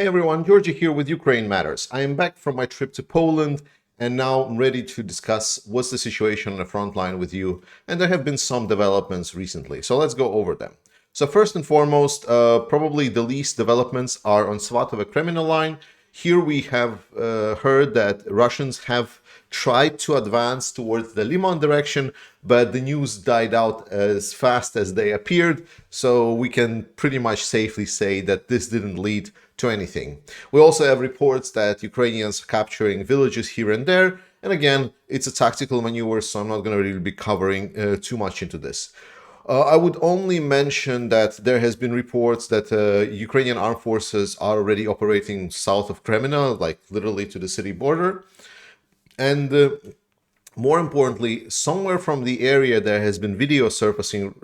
Hey everyone, Georgi here with Ukraine Matters. I am back from my trip to Poland and now I'm ready to discuss what's the situation on the front line with you, and there have been some developments recently, so let's go over them. So first and foremost, probably the least developments are on Svatove-Kremina line. Here we have heard that Russians have tried to advance towards the Liman direction, but the news died out as fast as they appeared, so we can pretty much safely say that this didn't lead to anything. We also have reports that Ukrainians are capturing villages here and there, and again, it's a tactical maneuver, so I'm not going to really be covering too much into this. I would only mention that there has been reports that Ukrainian armed forces are already operating south of Kremina, like literally to the city border. And more importantly, somewhere from the area there has been video surfacing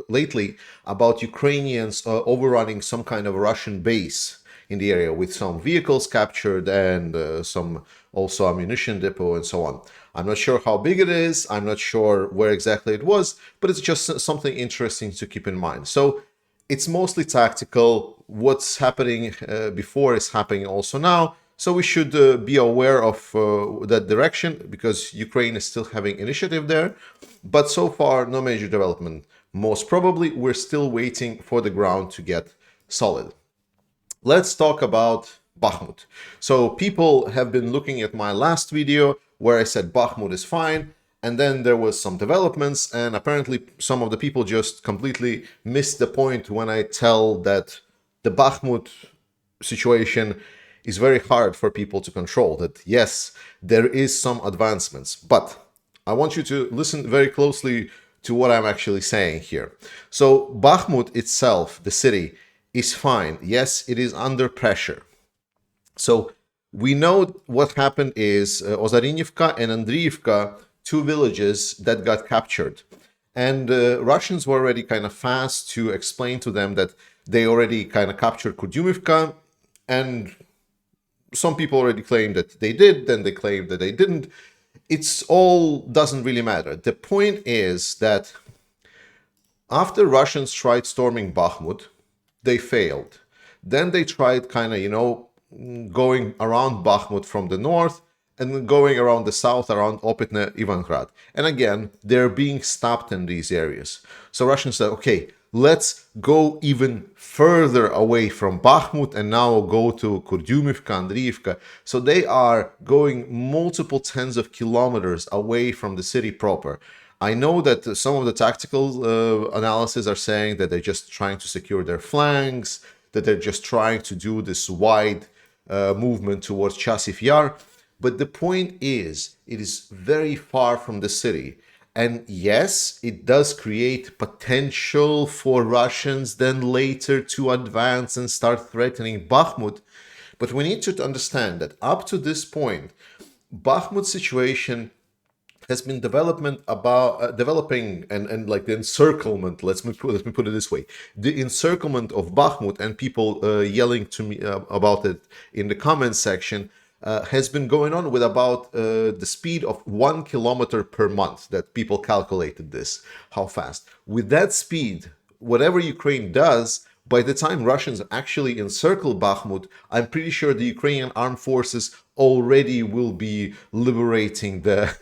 lately about Ukrainians overrunning some kind of Russian base in the area with some vehicles captured and some also ammunition depot and so on. I'm not sure how big it is, I'm not sure where exactly it was, but it's just something interesting to keep in mind. So it's mostly tactical. What's happening before is happening also now. So we should be aware of that direction because Ukraine is still having initiative there. But so far, no major development. Most probably, we're still waiting for the ground to get solid. Let's talk about Bakhmut. So people have been looking at my last video where I said Bakhmut is fine, and then there was some developments, and apparently some of the people just completely missed the point when I tell that the Bakhmut situation is very hard for people to control, that yes, there is some advancements, but I want you to listen very closely to what I'm actually saying here. So Bakhmut itself, the city, is fine. Yes, it is under pressure. So we know what happened is Ozarinivka and Andriivka, two villages that got captured. And Russians were already kind of fast to explain to them that they already kind of captured Kurdyumivka, and some people already claimed that they did, then they claimed that they didn't. It's all doesn't really matter. The point is that after Russians tried storming Bakhmut, they failed. Then they tried kind of, going around Bakhmut from the north and going around the south, around Opitne, Ivangrad. And again, they're being stopped in these areas. So Russians said, okay, let's go even further away from Bakhmut and now go to Kurdyumivka, Andriivka. So they are going multiple tens of kilometers away from the city proper. I know that some of the tactical analysis are saying that they're just trying to secure their flanks, that they're just trying to do this wide movement towards Chasiv Yar. But the point is, it is very far from the city. And yes, it does create potential for Russians then later to advance and start threatening Bakhmut. But we need to understand that up to this point, Bakhmut's situation has been developing and like the encirclement. Let me put it this way: the encirclement of Bakhmut, and people yelling to me about it in the comments section has been going on with about the speed of 1 kilometer per month. That people calculated this, how fast. With that speed, whatever Ukraine does, by the time Russians actually encircle Bakhmut, I'm pretty sure the Ukrainian armed forces already will be liberating the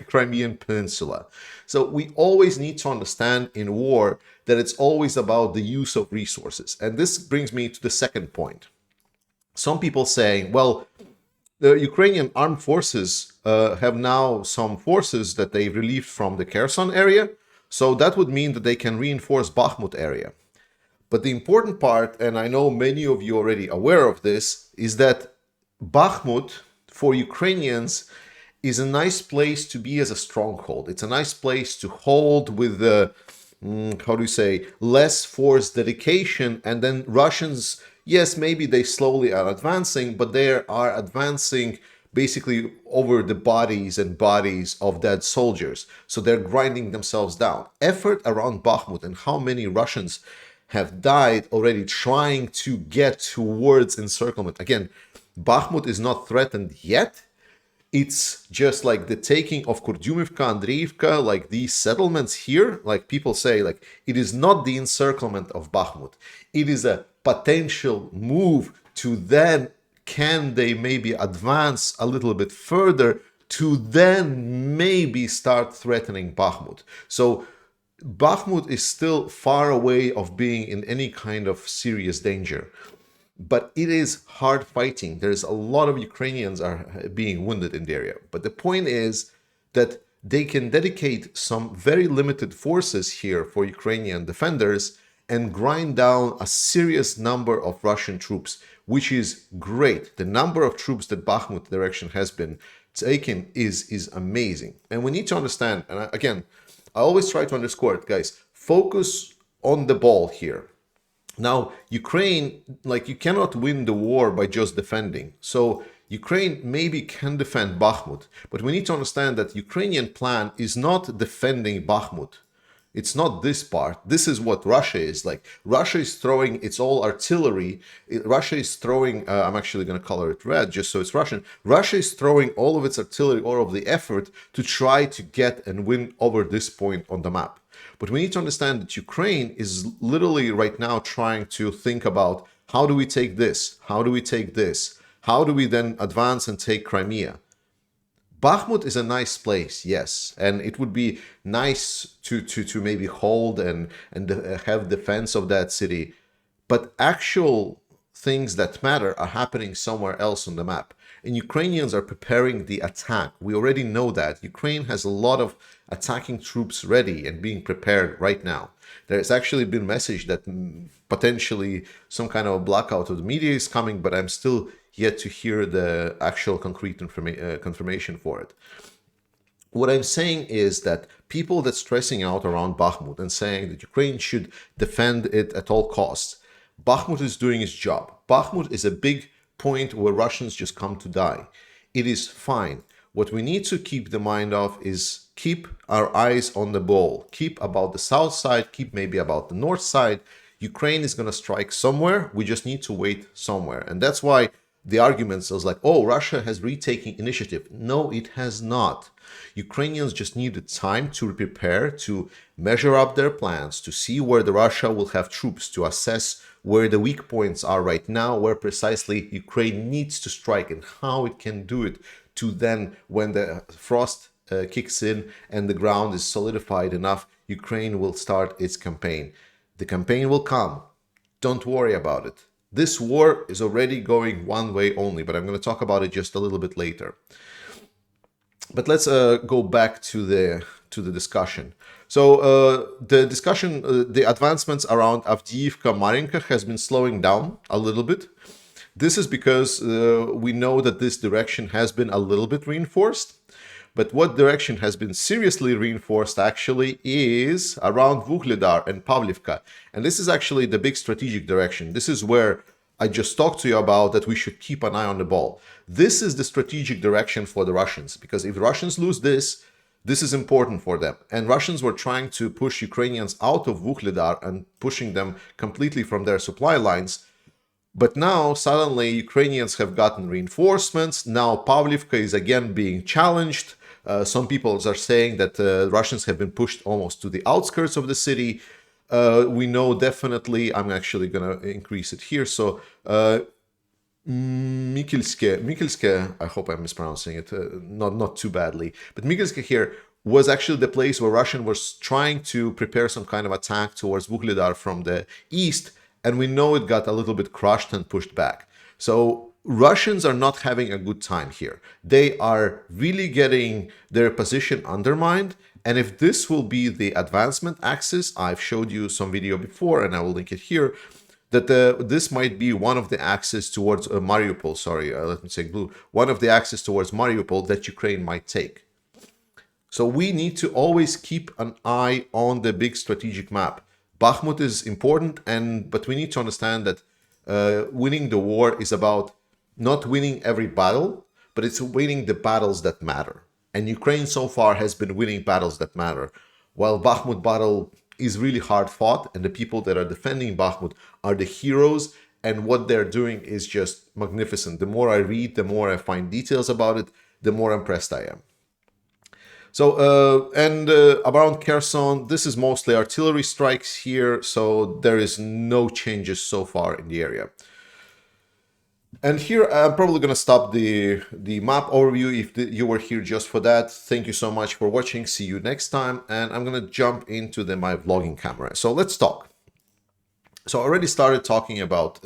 Crimean Peninsula. So we always need to understand in war that it's always about the use of resources. And this brings me to the second point. Some people saying, well, the Ukrainian armed forces have now some forces that they relieved from the Kherson area. So that would mean that they can reinforce Bakhmut area. But the important part, and I know many of you are already aware of this, is that Bakhmut for Ukrainians is a nice place to be as a stronghold. It's a nice place to hold with less force dedication. And then Russians, yes, maybe they slowly are advancing, but they are advancing basically over the bodies and bodies of dead soldiers. So they're grinding themselves down. Effort around Bakhmut and how many Russians have died already trying to get towards encirclement. Again, Bakhmut is not threatened yet. It's just like the taking of Kurdyumivka, Andriivka, like these settlements here, like people say, like it is not the encirclement of Bakhmut. It is a potential move to then can they maybe advance a little bit further to then maybe start threatening Bakhmut. So Bakhmut is still far away of being in any kind of serious danger. But it is hard fighting. There's a lot of Ukrainians are being wounded in the area. But the point is that they can dedicate some very limited forces here for Ukrainian defenders and grind down a serious number of Russian troops, which is great. The number of troops that Bakhmut direction has been taken is amazing. And we need to understand, and again, I always try to underscore it, guys, focus on the ball here. Now, Ukraine, like, you cannot win the war by just defending. So Ukraine maybe can defend Bakhmut, but we need to understand that Ukrainian plan is not defending Bakhmut. It's not this part. This is what Russia is. Like, Russia is throwing its all artillery. Russia is throwing, I'm actually going to color it red just so it's Russian. Russia is throwing all of its artillery, all of the effort to try to get and win over this point on the map. But we need to understand that Ukraine is literally right now trying to think about, how do we take this? How do we take this? How do we then advance and take Crimea? Bakhmut is a nice place, yes, and it would be nice to maybe hold and have defense of that city, but actual things that matter are happening somewhere else on the map. And Ukrainians are preparing the attack. We already know that. Ukraine has a lot of attacking troops ready and being prepared right now. There's actually been message that potentially some kind of a blackout of the media is coming, but I'm still yet to hear the actual concrete confirmation for it. What I'm saying is that people that's stressing out around Bakhmut and saying that Ukraine should defend it at all costs, Bakhmut is doing its job. Bakhmut is a big point where Russians just come to die. It is fine. What we need to keep the mind of is keep our eyes on the ball. Keep about the south side, keep maybe about the north side. Ukraine is going to strike somewhere. We just need to wait somewhere. And that's why the arguments was like, oh, Russia has retaken initiative. No, it has not. Ukrainians just needed time to prepare, to measure up their plans, to see where the Russia will have troops, to assess where the weak points are right now, where precisely Ukraine needs to strike and how it can do it, to then, when the frost kicks in and the ground is solidified enough, Ukraine will start its campaign. The campaign will come. Don't worry about it. This war is already going one way only, but I'm going to talk about it just a little bit later. But let's go back to the discussion. So the discussion, the advancements around Avdiivka, Marinka has been slowing down a little bit. This is because we know that this direction has been a little bit reinforced. But what direction has been seriously reinforced actually is around Vuhledar and Pavlivka. And this is actually the big strategic direction. This is where I just talked to you about that we should keep an eye on the ball. This is the strategic direction for the Russians, because if Russians lose this, this is important for them. And Russians were trying to push Ukrainians out of Vuhledar and pushing them completely from their supply lines. But now, suddenly, Ukrainians have gotten reinforcements. Now, Pavlivka is again being challenged. Some people are saying that Russians have been pushed almost to the outskirts of the city. We know definitely, I'm actually going to increase it here. So, Mikilske, I hope I'm mispronouncing it, not too badly. But Mikilske here was actually the place where Russian was trying to prepare some kind of attack towards Vuhledar from the east. And we know it got a little bit crushed and pushed back. So Russians are not having a good time here. They are really getting their position undermined. And if this will be the advancement axis, I've showed you some video before and I will link it here, that this might be one of the axes towards Mariupol, let me say blue, one of the axes towards Mariupol that Ukraine might take. So we need to always keep an eye on the big strategic map. Bakhmut is important, but we need to understand that winning the war is about not winning every battle, but it's winning the battles that matter. And Ukraine so far has been winning battles that matter. While Bakhmut battle is really hard fought, and the people that are defending Bakhmut are the heroes, and what they're doing is just magnificent. The more I read, the more I find details about it, the more impressed I am. So, around Kherson, this is mostly artillery strikes here, so there is no changes so far in the area. And here I'm probably going to stop the map overview. If you were here just for that, thank you so much for watching. See you next time. And I'm going to jump into my vlogging camera. So let's talk. So I already started talking about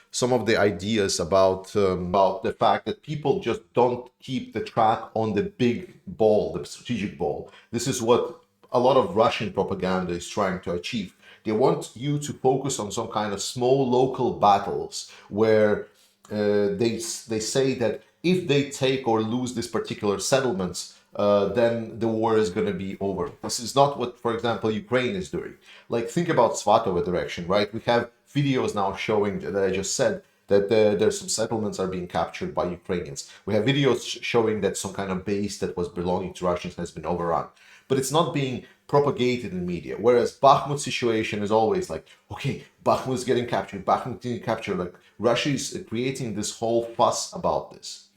some of the ideas about the fact that people just don't keep the track on the big ball, the strategic ball. This is what a lot of Russian propaganda is trying to achieve. They want you to focus on some kind of small local battles where they say that if they take or lose this particular settlements, then the war is going to be over. This is not what, for example, Ukraine is doing. Like, think about Svatova direction, right? We have videos now showing that I just said that there's some settlements are being captured by Ukrainians. We have videos showing that some kind of base that was belonging to Russians has been overrun. But it's not being propagated in media. Whereas Bakhmut situation is always like, okay, Bakhmut is getting captured, Bakhmut is getting captured. Like, Russia is creating this whole fuss about this.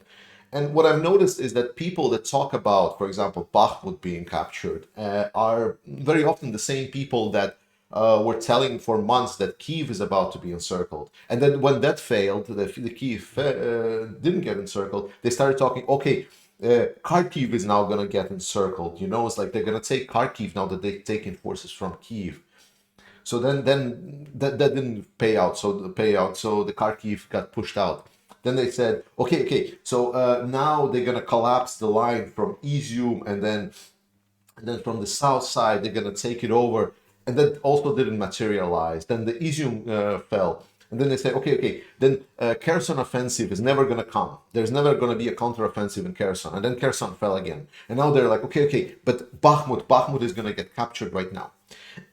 And what I've noticed is that people that talk about, for example, Bakhmut being captured are very often the same people that were telling for months that Kyiv is about to be encircled. And then when that failed, the Kyiv didn't get encircled, they started talking, okay, Kharkiv is now going to get encircled. You know, it's like they're going to take Kharkiv now that they've taken forces from Kyiv. So then that didn't pay out. So the Kharkiv got pushed out. Then they said, okay, so now they're gonna collapse the line from Izium, and then from the south side they're gonna take it over, and that also didn't materialize. Then the Izium fell, and then they say, okay, then Kherson offensive is never gonna come. There's never gonna be a counteroffensive in Kherson, and then Kherson fell again, and now they're like, okay, but Bakhmut is gonna get captured right now.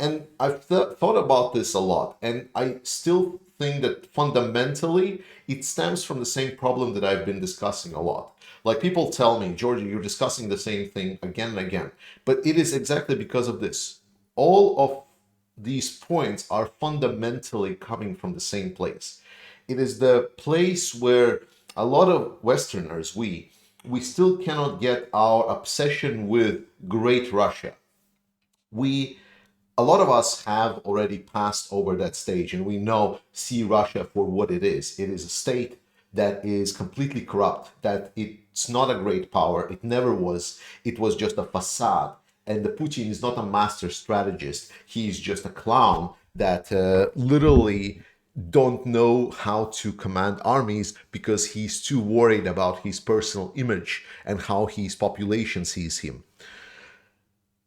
And I've thought about this a lot, and I still think that fundamentally it stems from the same problem that I've been discussing a lot. Like, people tell me, Georgie, you're discussing the same thing again and again, but it is exactly because of this. All of these points are fundamentally coming from the same place. It is the place where a lot of Westerners, we still cannot get our obsession with Great Russia. A lot of us have already passed over that stage, and we see Russia for what it is. It is a state that is completely corrupt, that it's not a great power. It never was. It was just a facade. And the Putin is not a master strategist. He's just a clown that literally don't know how to command armies because he's too worried about his personal image and how his population sees him.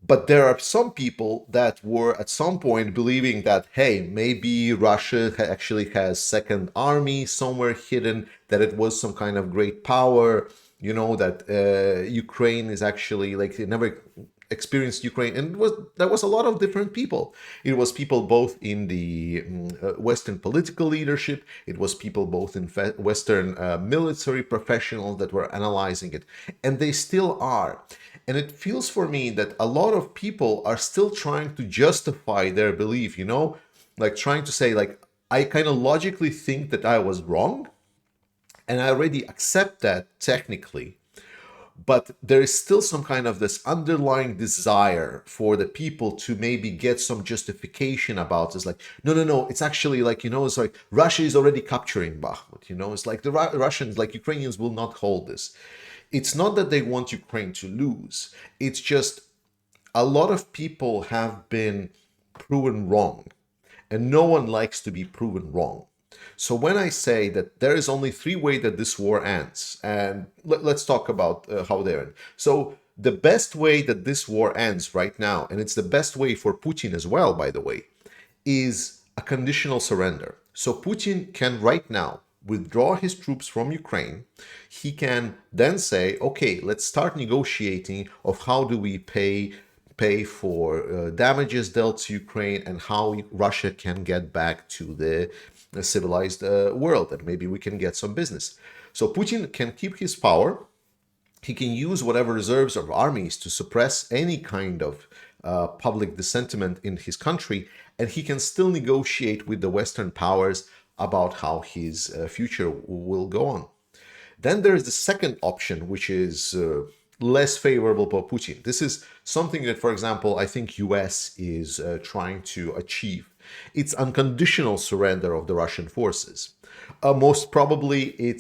But there are some people that were at some point believing that, hey, maybe Russia actually has second army somewhere hidden, that it was some kind of great power, you know, that Ukraine is actually, like, they never experienced Ukraine. And there was a lot of different people. It was people both in the Western political leadership. It was people both in Western military professionals that were analyzing it. And they still are. And it feels for me that a lot of people are still trying to justify their belief, you know, like trying to say, like, I kind of logically think that I was wrong, and I already accept that technically, but there is still some kind of this underlying desire for the people to maybe get some justification about this. Like, no, it's actually like, you know, it's like Russia is already capturing Bakhmut, you know, it's like the Russians, like Ukrainians will not hold this. It's not that they want Ukraine to lose. It's just a lot of people have been proven wrong, and no one likes to be proven wrong. So when I say that there is only three ways that this war ends, and let's talk about how they end. So the best way that this war ends right now, and it's the best way for Putin as well, by the way, is a conditional surrender. So Putin can right now withdraw his troops from Ukraine. He can then say, okay, let's start negotiating of how do we pay for damages dealt to Ukraine, and how Russia can get back to the civilized world, and maybe we can get some business. So Putin can keep his power. He can use whatever reserves of armies to suppress any kind of public dissentiment in his country, and he can still negotiate with the Western powers about how his future will go on. Then there is the second option, which is less favorable for Putin. This is something that, for example, I think US is trying to achieve. It's unconditional surrender of the Russian forces. Most probably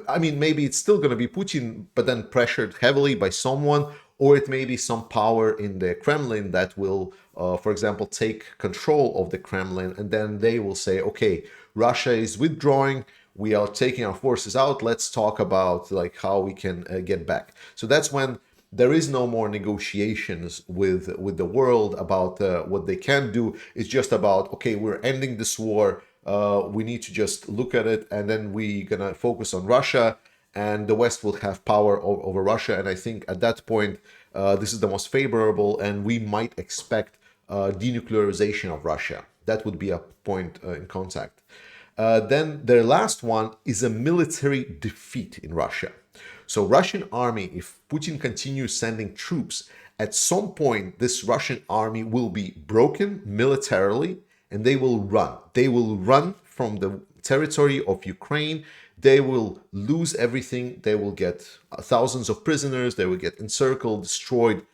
I mean, maybe it's still going to be Putin, but then pressured heavily by someone, or it may be some power in the Kremlin that will, for example, take control of the Kremlin, and then they will say, okay, Russia is withdrawing, we are taking our forces out, let's talk about like how we can get back. So that's when there is no more negotiations with the world about what they can do. It's just about, okay, we're ending this war. We need to just look at it, and then we're gonna focus on Russia, and the West will have power over Russia. And I think at that point, this is the most favorable, and we might expect denuclearization of Russia. That would be a point in contact. Then their last one is a military defeat in Russia. So Russian army, if Putin continues sending troops, at some point this Russian army will be broken militarily and they will run. They will run from the territory of Ukraine. They will lose everything. They will get thousands of prisoners. They will get encircled, destroyed,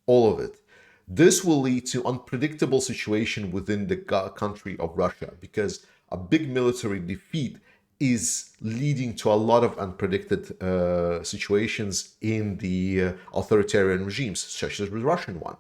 all of it. This will lead to unpredictable situation within the country of Russia, because a big military defeat is leading to a lot of unpredicted situations in the authoritarian regimes, such as the Russian one.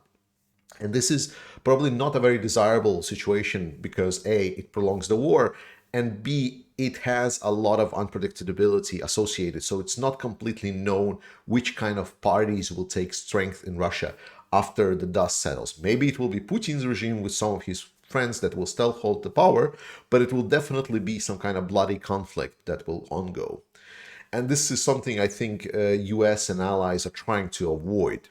And this is probably not a very desirable situation because A, it prolongs the war, and B, it has a lot of unpredictability associated. So it's not completely known which kind of parties will take strength in Russia after the dust settles. Maybe it will be Putin's regime with some of his friends that will still hold the power, but it will definitely be some kind of bloody conflict that will ongo. And this is something I think US and allies are trying to avoid.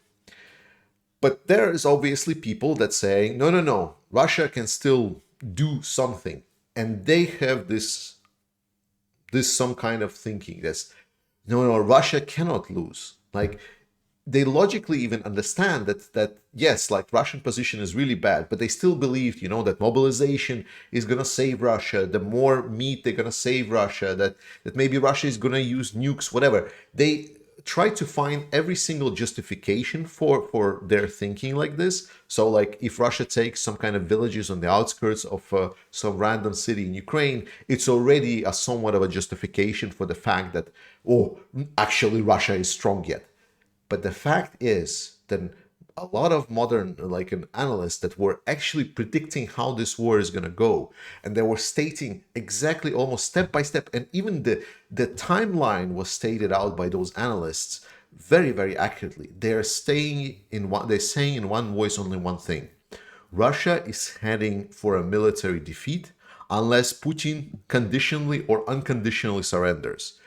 But there is obviously people that say, no, no, no, Russia can still do something. And they have this some kind of thinking that's, no, no, Russia cannot lose. Like, they logically even understand that yes, like Russian position is really bad, but they still believe, that mobilization is gonna save Russia, the more meat they're gonna save Russia, that maybe Russia is gonna use nukes, whatever. They try to find every single justification for their thinking like this. So like if Russia takes some kind of villages on the outskirts of some random city in Ukraine, it's already a somewhat of a justification for the fact that, oh, actually Russia is strong yet. But the fact is that a lot of modern analysts that were actually predicting how this war is going to go, and they were stating exactly almost step by step, and even the timeline was stated out by those analysts very, very accurately. They're saying in one voice only one thing: Russia is heading for a military defeat unless Putin conditionally or unconditionally surrenders.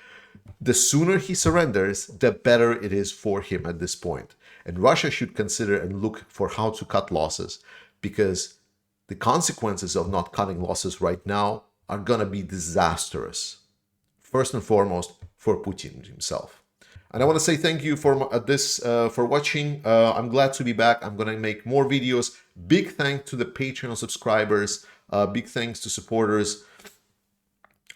The sooner he surrenders, the better it is for him at this point. And Russia should consider and look for how to cut losses, because the consequences of not cutting losses right now are going to be disastrous. First and foremost, for Putin himself. And I want to say thank you for watching. I'm glad to be back. I'm going to make more videos. Big thanks to the Patreon subscribers. Big thanks to supporters.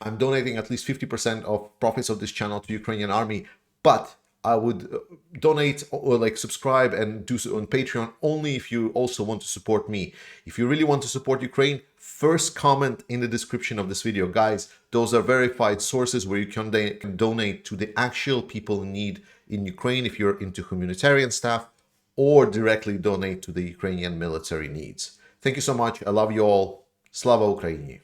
I'm donating at least 50% of profits of this channel to Ukrainian army, but I would donate or subscribe and do so on Patreon only if you also want to support me. If you really want to support Ukraine, first comment in the description of this video. Guys, those are verified sources where you can donate to the actual people in need in Ukraine if you're into humanitarian stuff, or directly donate to the Ukrainian military needs. Thank you so much. I love you all. Slava Ukraini.